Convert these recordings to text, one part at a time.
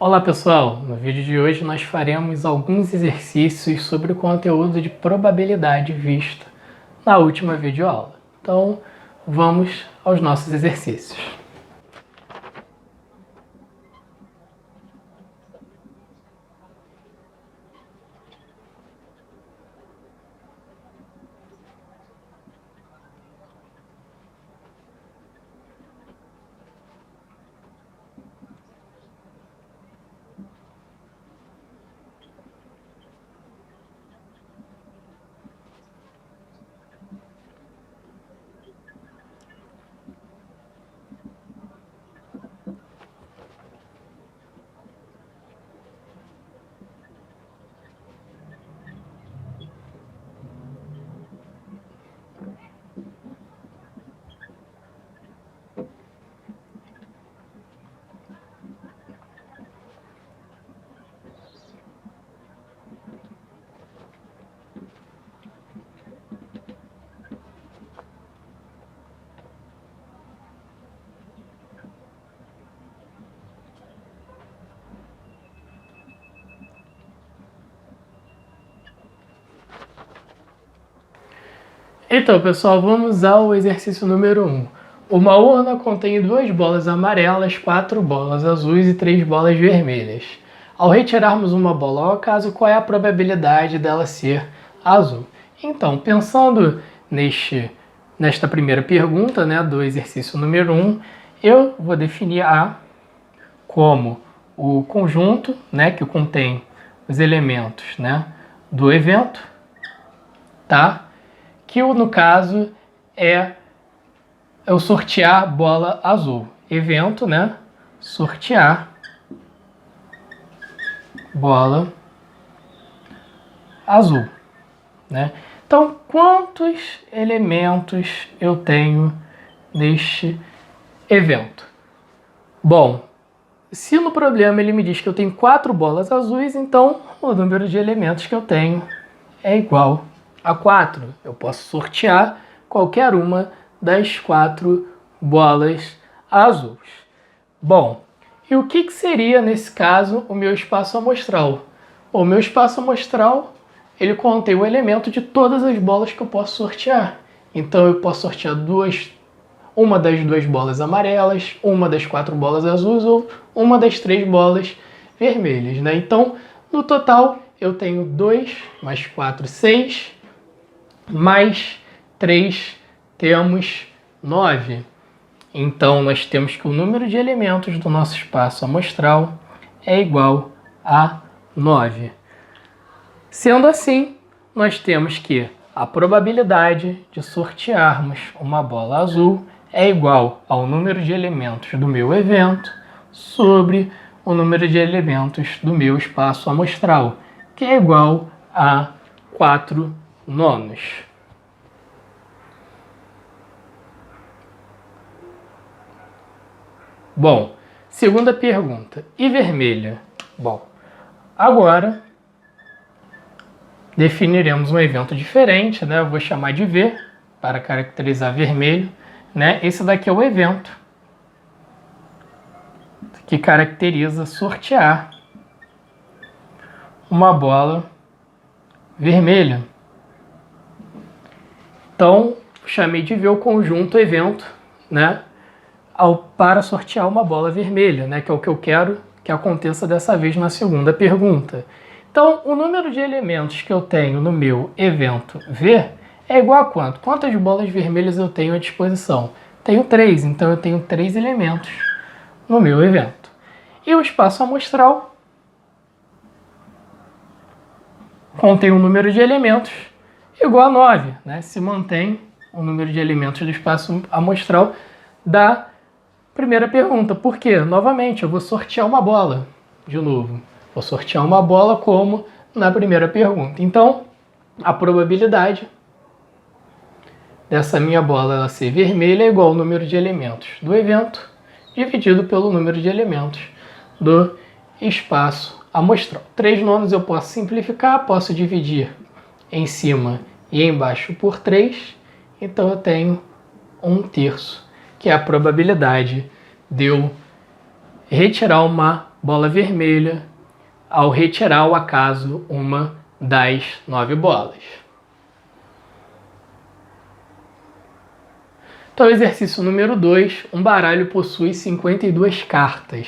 Olá pessoal, no vídeo de hoje nós faremos alguns exercícios sobre o conteúdo de probabilidade visto na última videoaula. Então vamos aos nossos exercícios. Então, pessoal, vamos ao exercício número 1. Uma urna contém 2 bolas amarelas, 4 bolas azuis e 3 bolas vermelhas. Ao retirarmos uma bola ao acaso, qual é a probabilidade dela ser azul? Então, pensando nesta primeira pergunta, do exercício número 1, eu vou definir A como o conjunto, que contém os elementos, do evento, tá? Que no caso é eu sortear bola azul. Evento, sortear bola azul, Então, quantos elementos eu tenho neste evento? Bom, se no problema ele me diz que eu tenho 4 bolas azuis, então o número de elementos que eu tenho é igual a 4. Eu posso sortear qualquer uma das 4 bolas azuis. Bom, e o que seria, nesse caso, o meu espaço amostral? Bom, o meu espaço amostral, ele contém o elemento de todas as bolas que eu posso sortear. Então eu posso sortear uma das 2 bolas amarelas, uma das 4 bolas azuis ou uma das 3 bolas vermelhas, Então, no total, eu tenho 2 mais 4, 6, mais 3, temos 9. Então, nós temos que o número de elementos do nosso espaço amostral é igual a 9. Sendo assim, nós temos que a probabilidade de sortearmos uma bola azul é igual ao número de elementos do meu evento sobre o número de elementos do meu espaço amostral, que é igual a 4 nonos. Bom, segunda pergunta. E vermelha? Bom, agora definiremos um evento diferente, Eu vou chamar de V para caracterizar vermelho, Esse daqui é o evento que caracteriza sortear uma bola vermelha. Então, chamei de V o conjunto evento, para sortear uma bola vermelha, que é o que eu quero que aconteça dessa vez na segunda pergunta. Então, o número de elementos que eu tenho no meu evento V é igual a quanto? Quantas bolas vermelhas eu tenho à disposição? Tenho 3, então eu tenho 3 elementos no meu evento. E o espaço amostral contém um número de elementos igual a 9, Se mantém o número de elementos do espaço amostral da primeira pergunta. Por quê? Novamente, eu vou sortear uma bola. De novo, vou sortear uma bola como na primeira pergunta. Então, a probabilidade dessa minha bola ela ser vermelha é igual ao número de elementos do evento dividido pelo número de elementos do espaço amostral. 3 nonos eu posso simplificar, posso dividir em cima e embaixo por 3, então eu tenho 1/3, que é a probabilidade de eu retirar uma bola vermelha ao retirar ao acaso uma das 9 bolas. Então, exercício número 2, um baralho possui 52 cartas,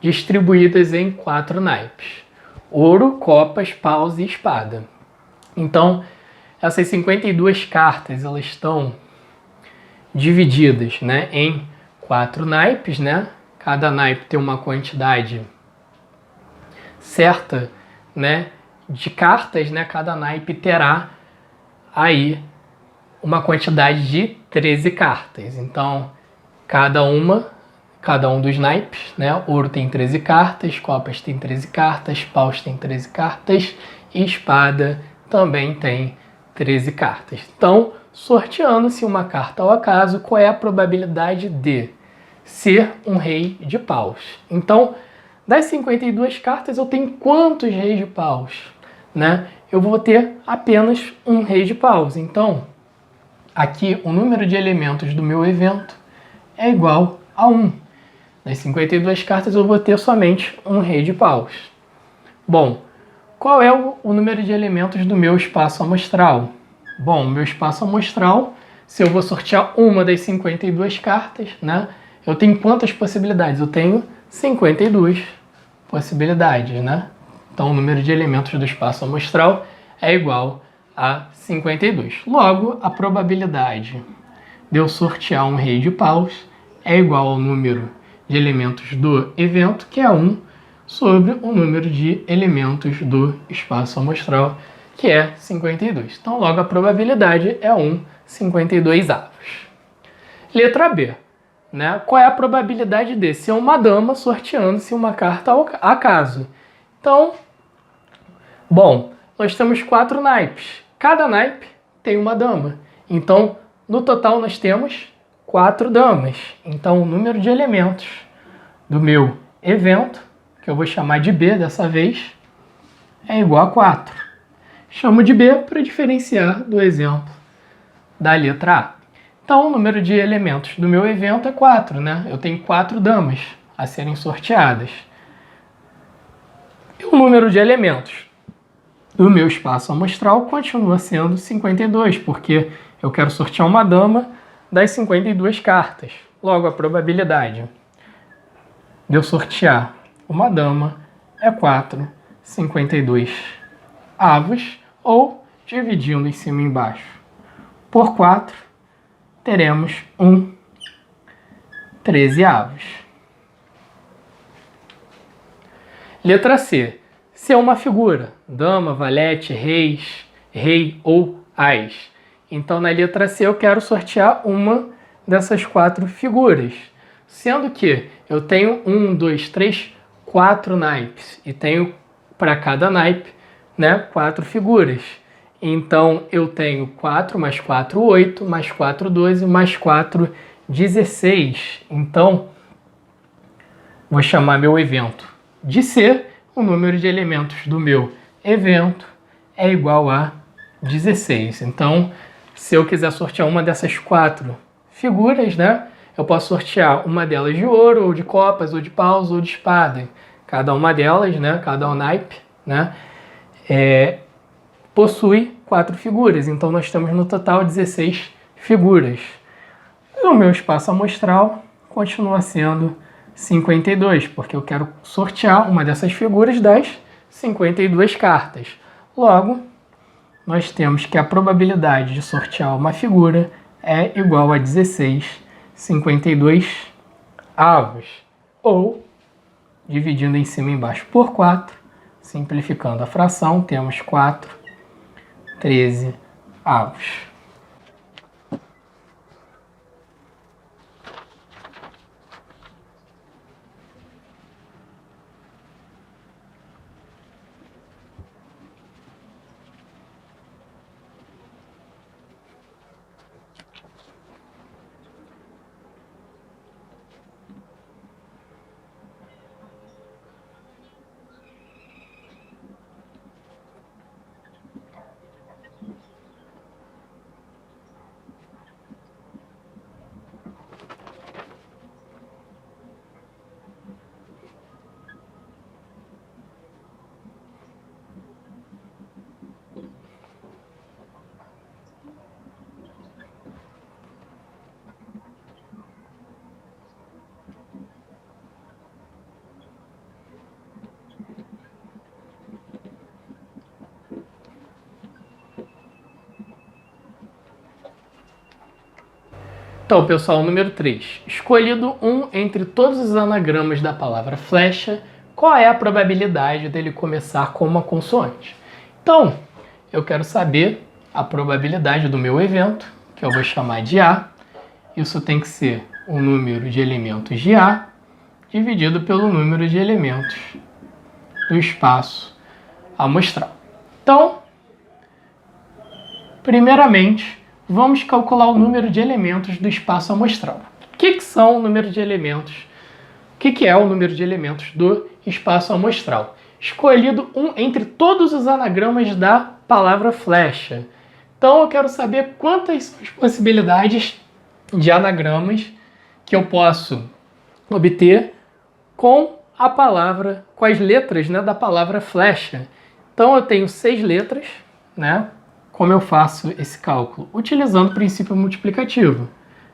distribuídas em 4 naipes: ouro, copas, paus e espada. Então, essas 52 cartas, elas estão divididas, né, em 4 naipes, né? Cada naipe tem uma quantidade certa, né, de cartas, né? Cada naipe terá aí uma quantidade de 13 cartas. Então, cada um dos naipes, né? Ouro tem 13 cartas, copas tem 13 cartas, paus tem 13 cartas e espada também tem 13 cartas. Então, sorteando-se uma carta ao acaso, qual é a probabilidade de ser um rei de paus? Então, das 52 cartas, eu tenho quantos reis de paus, né? Eu vou ter apenas um rei de paus. Então, aqui o número de elementos do meu evento é igual a 1. Das 52 cartas, eu vou ter somente um rei de paus. Bom, qual é o número de elementos do meu espaço amostral? Bom, o meu espaço amostral, se eu vou sortear uma das 52 cartas, né? Eu tenho quantas possibilidades? Eu tenho 52 possibilidades, né? Então, o número de elementos do espaço amostral é igual a 52. Logo, a probabilidade de eu sortear um rei de paus é igual ao número de elementos do evento, que é 1, sobre o número de elementos do espaço amostral, que é 52. Então, logo, a probabilidade é 1/52 avos. Letra B. Né? Qual é a probabilidade de ser uma dama sorteando-se uma carta ao acaso? Então, bom, nós temos 4 naipes. Cada naipe tem uma dama. Então, no total, nós temos 4 damas. Então, o número de elementos do meu evento, que eu vou chamar de B dessa vez, é igual a 4. Chamo de B para diferenciar do exemplo da letra A. Então, o número de elementos do meu evento é 4, né? Eu tenho 4 damas a serem sorteadas. E o número de elementos do meu espaço amostral continua sendo 52, porque eu quero sortear uma dama das 52 cartas. Logo, a probabilidade de eu sortear uma dama é 4/52 avos, ou, dividindo em cima e embaixo por 4, teremos 1/13 avos. Letra C. Se é uma figura, dama, valete, reis, rei ou ás. Então, na letra C, eu quero sortear uma dessas 4 figuras. Sendo que eu tenho 1, 2, 3, 4 naipes. E tenho para cada naipe, né, 4 figuras. Então, eu tenho 4 mais 4, 8, mais 4, 12, mais 4, 16. Então, vou chamar meu evento de C. O número de elementos do meu evento é igual a 16. Então, se eu quiser sortear uma dessas 4 figuras, né, eu posso sortear uma delas de ouro, ou de copas, ou de paus, ou de espada. Cada uma delas, né, cada um naipe, né, possui 4 figuras. Então, nós temos no total 16 figuras. E o meu espaço amostral continua sendo 52, porque eu quero sortear uma dessas figuras das 52 cartas. Logo, nós temos que a probabilidade de sortear uma figura é igual a 16/52 avos. Ou, dividindo em cima e embaixo por 4, simplificando a fração, temos 4/13 avos. Então, pessoal, número 3. Escolhido um entre todos os anagramas da palavra flecha, qual é a probabilidade dele começar com uma consoante? Então, eu quero saber a probabilidade do meu evento, que eu vou chamar de A. Isso tem que ser o número de elementos de A dividido pelo número de elementos do espaço amostral. Então, primeiramente, vamos calcular o número de elementos do espaço amostral. O que são o número de elementos? O que é o número de elementos do espaço amostral? Escolhido um entre todos os anagramas da palavra flecha. Então, eu quero saber quantas são as possibilidades de anagramas que eu posso obter com a palavra, com as letras, né, da palavra flecha. Então, eu tenho 6 letras, né? Como eu faço esse cálculo? Utilizando o princípio multiplicativo.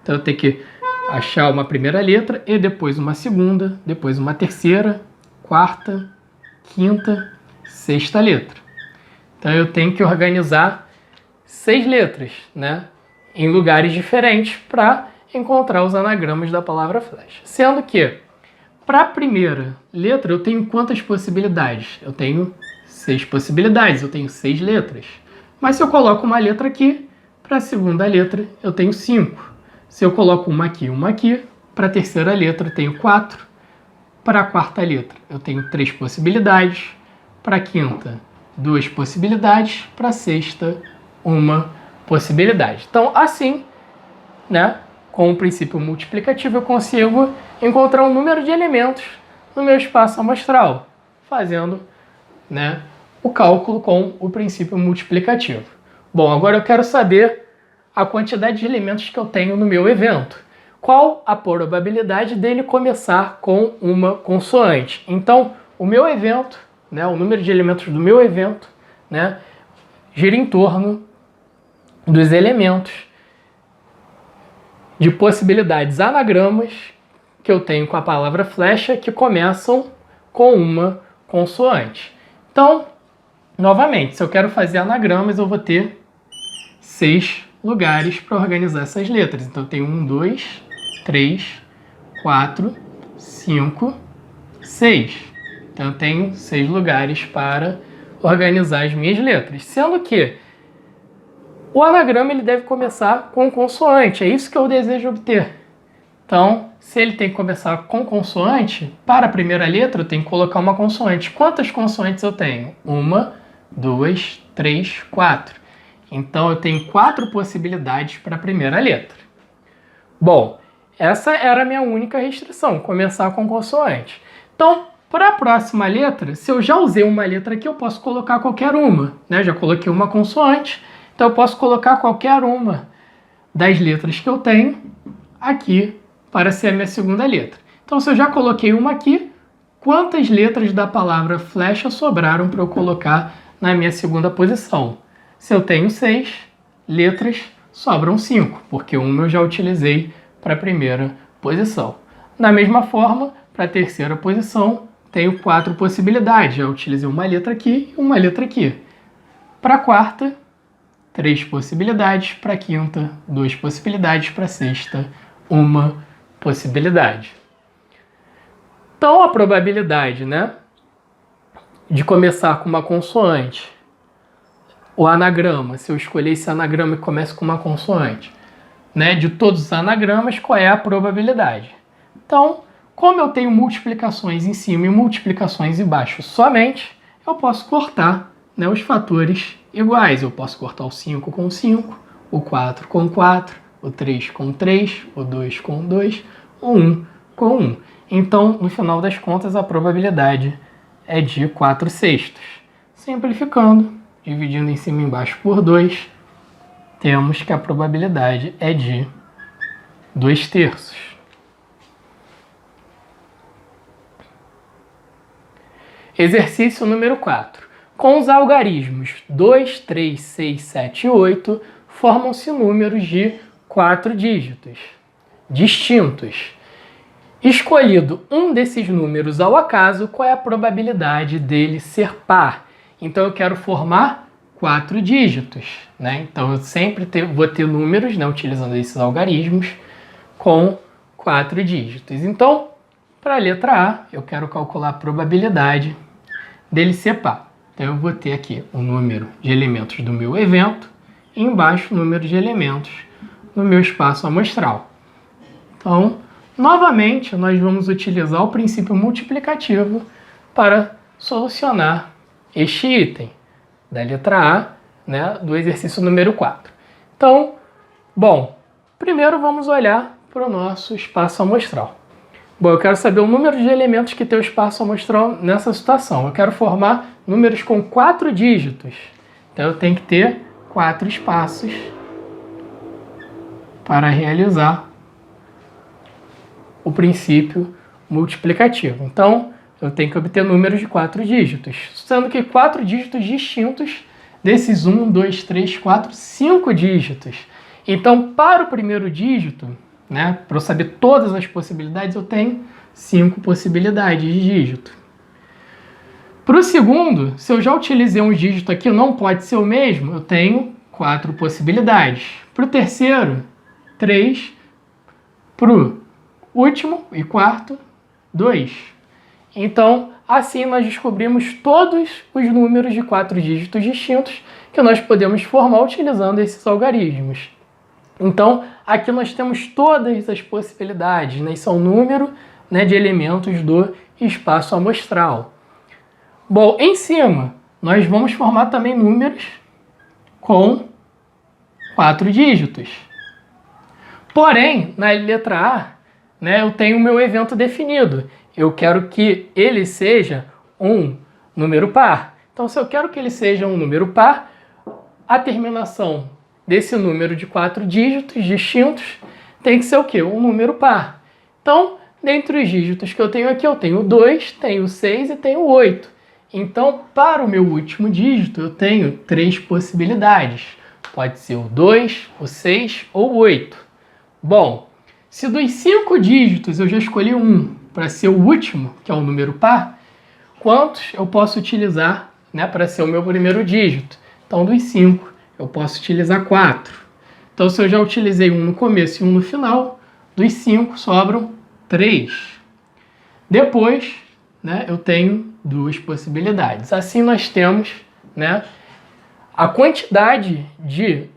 Então, eu tenho que achar uma primeira letra e depois uma segunda, depois uma terceira, quarta, quinta, sexta letra. Então, eu tenho que organizar 6 letras, né, em lugares diferentes para encontrar os anagramas da palavra flecha. Sendo que, para a primeira letra, eu tenho quantas possibilidades? Eu tenho 6 possibilidades, eu tenho 6 letras. Mas se eu coloco uma letra aqui, para a segunda letra eu tenho 5. Se eu coloco uma aqui, para a terceira letra eu tenho 4. Para a quarta letra eu tenho 3 possibilidades. Para a quinta, 2 possibilidades. Para a sexta, 1 possibilidade. Então, assim, né, com o princípio multiplicativo, eu consigo encontrar um número de elementos no meu espaço amostral, fazendo, né, o cálculo com o princípio multiplicativo. Bom, agora eu quero saber a quantidade de elementos que eu tenho no meu evento. Qual a probabilidade dele começar com uma consoante? Então, o meu evento, né, o número de elementos do meu evento, né, gira em torno dos elementos de possibilidades anagramas que eu tenho com a palavra flecha que começam com uma consoante. Então, novamente, se eu quero fazer anagramas, eu vou ter 6 lugares para organizar essas letras. Então, eu tenho 1, 2, 3, 4, 5, 6. Então, eu tenho 6 lugares para organizar as minhas letras. Sendo que o anagrama ele deve começar com consoante. É isso que eu desejo obter. Então, se ele tem que começar com consoante, para a primeira letra eu tenho que colocar uma consoante. Quantas consoantes eu tenho? 1, 2, 3, 4. Então, eu tenho 4 possibilidades para a primeira letra. Bom, essa era a minha única restrição, começar com consoante. Então, para a próxima letra, se eu já usei uma letra aqui, eu posso colocar qualquer uma, né? Já coloquei uma consoante, então eu posso colocar qualquer uma das letras que eu tenho aqui para ser a minha segunda letra. Então, se eu já coloquei uma aqui, quantas letras da palavra flecha sobraram para eu colocar na minha segunda posição? Se eu tenho 6 letras, sobram 5, porque uma eu já utilizei para a primeira posição. Da mesma forma, para a terceira posição, tenho 4 possibilidades. Já utilizei uma letra aqui e uma letra aqui. Para a quarta, 3 possibilidades. Para a quinta, 2 possibilidades. Para a sexta, 1 possibilidade. Então, a probabilidade, né, de começar com uma consoante, o anagrama, se eu escolher esse anagrama e começo com uma consoante, né, de todos os anagramas, qual é a probabilidade? Então, como eu tenho multiplicações em cima e multiplicações embaixo somente, eu posso cortar, né, os fatores iguais. Eu posso cortar o 5 com 5, o 4 com 4, o 3 com 3, o 2 com 2, o 1 com 1. Então, no final das contas, a probabilidade é de 4/6. Simplificando, dividindo em cima e embaixo por 2, temos que a probabilidade é de 2/3. Exercício número 4. Com os algarismos 2, 3, 6, 7 e 8, formam-se números de 4 dígitos distintos. Escolhido um desses números ao acaso, qual é a probabilidade dele ser par? Então, eu quero formar 4 dígitos, né? Então, eu sempre vou ter números, né, utilizando esses algarismos, com 4 dígitos. Então, para a letra A, eu quero calcular a probabilidade dele ser par. Então, eu vou ter aqui o número de elementos do meu evento e embaixo o número de elementos no meu espaço amostral. Então, novamente, nós vamos utilizar o princípio multiplicativo para solucionar este item da letra A, né, do exercício número 4. Então, bom, primeiro vamos olhar para o nosso espaço amostral. Bom, eu quero saber o número de elementos que tem o espaço amostral nessa situação. Eu quero formar números com 4 dígitos. Então, eu tenho que ter 4 espaços para realizar o princípio multiplicativo. Então, eu tenho que obter números de 4 dígitos, sendo que 4 dígitos distintos desses 1, 2, 3, 4, 5 dígitos. Então, para o primeiro dígito, né, para eu saber todas as possibilidades, eu tenho 5 possibilidades de dígito. Para o segundo, se eu já utilizei um dígito aqui, não pode ser o mesmo, eu tenho 4 possibilidades. Para o terceiro, 3. Para o último e quarto, 2. Então, assim nós descobrimos todos os números de 4 dígitos distintos que nós podemos formar utilizando esses algarismos. Então, aqui nós temos todas as possibilidades, né? Isso é o número, né, de elementos do espaço amostral. Bom, em cima, nós vamos formar também números com 4 dígitos. Porém, na letra A, né, eu tenho o meu evento definido. Eu quero que ele seja um número par. Então, se eu quero que ele seja um número par, a terminação desse número de 4 dígitos distintos tem que ser o quê? Um número par. Então, dentre os dígitos que eu tenho aqui, eu tenho 2, tenho 6 e tenho 8. Então, para o meu último dígito, eu tenho 3 possibilidades. Pode ser o 2, o 6 ou o 8. Bom, se dos 5 dígitos eu já escolhi um para ser o último, que é o número par, quantos eu posso utilizar, né, para ser o meu primeiro dígito? Então, dos 5, eu posso utilizar 4. Então, se eu já utilizei um no começo e um no final, dos 5 sobram 3. Depois, né, eu tenho 2 possibilidades. Assim, nós temos, né, a quantidade de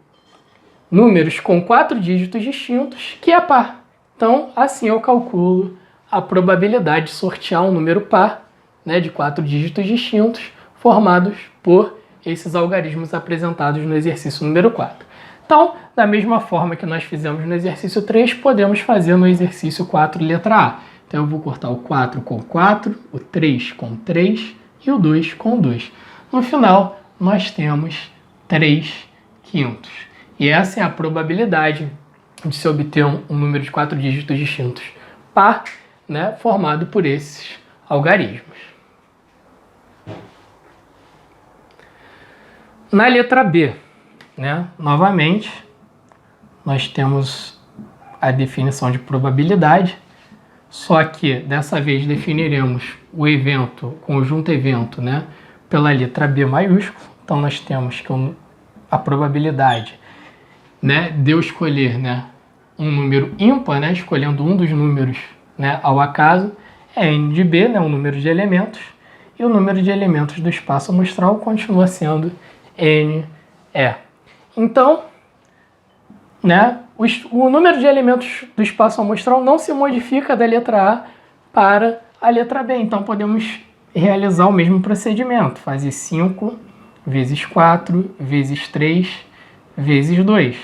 números com 4 dígitos distintos, que é par. Então, assim eu calculo a probabilidade de sortear um número par, né, de 4 dígitos distintos, formados por esses algarismos apresentados no exercício número 4. Então, da mesma forma que nós fizemos no exercício 3, podemos fazer no exercício 4, letra A. Então, eu vou cortar o 4 com 4, o 3 com 3 e o 2 com 2. No final, nós temos 3 quintos. E essa é a probabilidade de se obter um número de 4 dígitos distintos par, né, formado por esses algarismos. Na letra B, né, novamente, nós temos a definição de probabilidade, só que dessa vez definiremos o evento, conjunto evento, né, pela letra B maiúsculo. Então nós temos que a probabilidade, né, de eu escolher, né, um número ímpar, né, escolhendo um dos números, né, ao acaso, é n de b, né, um número de elementos, e o número de elementos do espaço amostral continua sendo n e. Então, né, o número de elementos do espaço amostral não se modifica da letra A para a letra B. Então, podemos realizar o mesmo procedimento, fazer 5 vezes 4 vezes 3 vezes 2.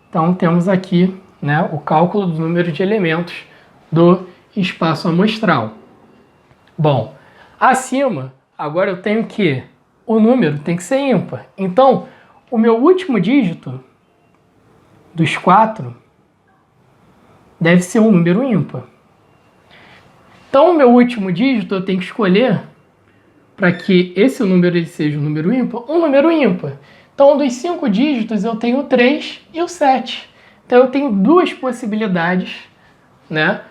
Então, temos aqui, né, o cálculo do número de elementos do espaço amostral. Bom, acima, agora eu tenho que o número tem que ser ímpar. Então, o meu último dígito dos 4 deve ser um número ímpar. Então, o meu último dígito eu tenho que escolher, para que esse número ele seja um número ímpar, um número ímpar. Então, dos 5 dígitos eu tenho o 3 e o 7. Então, eu tenho 2 possibilidades, né,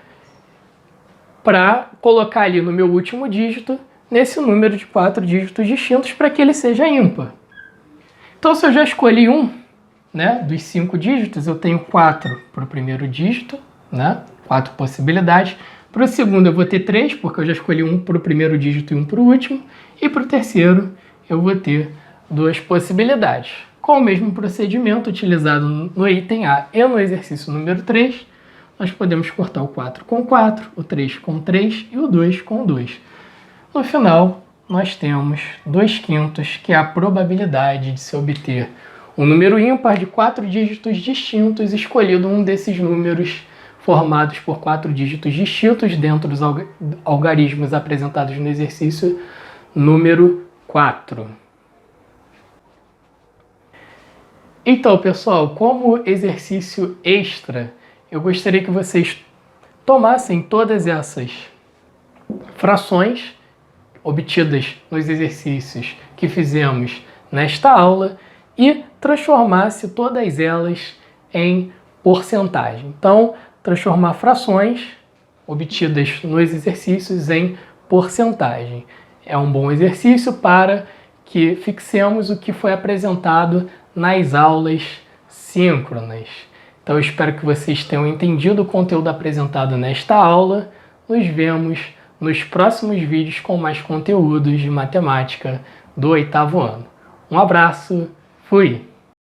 para colocar ali no meu último dígito, nesse número de 4 dígitos distintos, para que ele seja ímpar. Então, se eu já escolhi um, né, dos 5 dígitos, eu tenho 4 para o primeiro dígito, né? 4 possibilidades. Para o segundo eu vou ter 3, porque eu já escolhi um para o primeiro dígito e um para o último. E para o terceiro eu vou ter 2 possibilidades. Com o mesmo procedimento utilizado no item A e no exercício número 3, nós podemos cortar o 4 com 4, o 3 com 3 e o 2 com 2. No final, nós temos 2/5, que é a probabilidade de se obter um número ímpar de 4 dígitos distintos, escolhido um desses números formados por 4 dígitos distintos dentro dos algarismos apresentados no exercício número 4. Então, pessoal, como exercício extra, eu gostaria que vocês tomassem todas essas frações obtidas nos exercícios que fizemos nesta aula e transformasse todas elas em porcentagem. Então, transformar frações obtidas nos exercícios em porcentagem. É um bom exercício para que fixemos o que foi apresentado nas aulas síncronas. Então, eu espero que vocês tenham entendido o conteúdo apresentado nesta aula. Nos vemos nos próximos vídeos com mais conteúdos de matemática do 8º ano. Um abraço, fui!